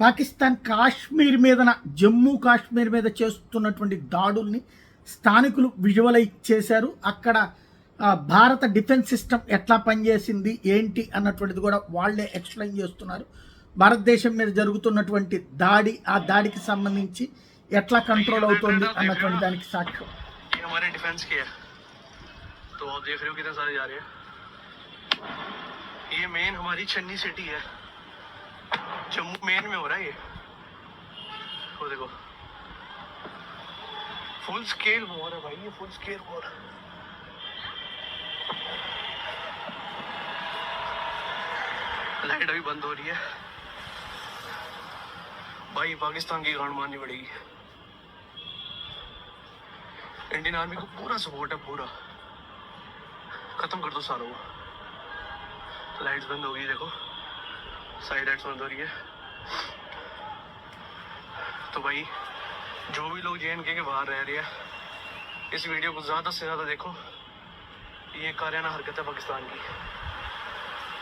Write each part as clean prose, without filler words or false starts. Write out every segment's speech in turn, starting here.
పాకిస్తాన్ కాశ్మీర్ మీదన జమ్మూ కాశ్మీర్ మీద చేస్తున్నటువంటి దాడుల్ని స్థానికులు విజువలైజ్ చేశారు. అక్కడ భారత డిఫెన్స్ సిస్టమ్ ఎట్లా పనిచేసింది ఏంటి అన్నటువంటిది కూడా వాళ్ళే ఎక్స్ప్లెయిన్ చేస్తున్నారు. భారతదేశం మీద జరుగుతున్నటువంటి దాడి, ఆ దాడికి సంబంధించి ఎట్లా కంట్రోల్ అవుతుంది అన్నటువంటి దానికి సాక్ష్యం. ये मेन हमारी चन्नी सिटी है, जम्मू मेन में हो रहा है ये। वो देखो फुल स्केल वॉर है भाई, ये फुल स्केल वॉर। लाइट अभी बंद हो रही है भाई, पाकिस्तान की गांड मारनी पड़ेगी। इंडियन आर्मी को पूरा सपोर्ट है, पूरा खत्म कर दो सालों को। लाइट्स बंद हो गई, देखो साइड लाइट्स बंद हो रही है। तो भाई जो भी लोग JNK के बाहर रह रहे हैं, इस वीडियो को ज़्यादा से ज़्यादा देखो। ये कारियाना हरकत है पाकिस्तान की।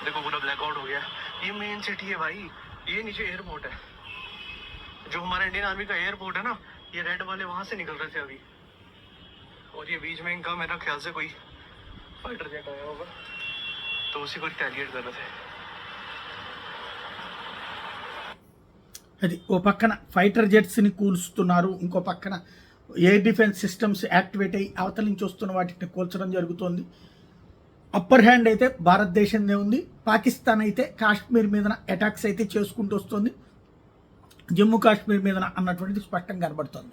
देखो पूरा ब्लैकआउट हो गया। ये मेन सिटी है भाई, ये नीचे एयरपोर्ट है। जो हमारा इंडियन आर्मी का एयरपोर्ट है ना, ये रेड वाले वहाँ से निकल रहे थे अभी, और ये बीच में इनका मेरा ख्याल से कोई फाइटर जेट आया होगा, तो उसी को रिटेलिएट कर रहे थे। అది ఓ పక్కన ఫైటర్ జెట్స్ని కూల్స్తున్నారు, ఇంకో పక్కన ఎయిర్ డిఫెన్స్ సిస్టమ్స్ యాక్టివేట్ అయ్యి అవతల నుంచి వస్తున్న వాటిని కూల్చడం జరుగుతోంది. అప్పర్ హ్యాండ్ అయితే భారతదేశందే ఉంది. పాకిస్తాన్ అయితే కాశ్మీర్ మీదన అటాక్స్ అయితే చేసుకుంటూ వస్తుంది, జమ్మూ కాశ్మీర్ మీదన అన్నటువంటిది స్పష్టంగా కనబడుతుంది.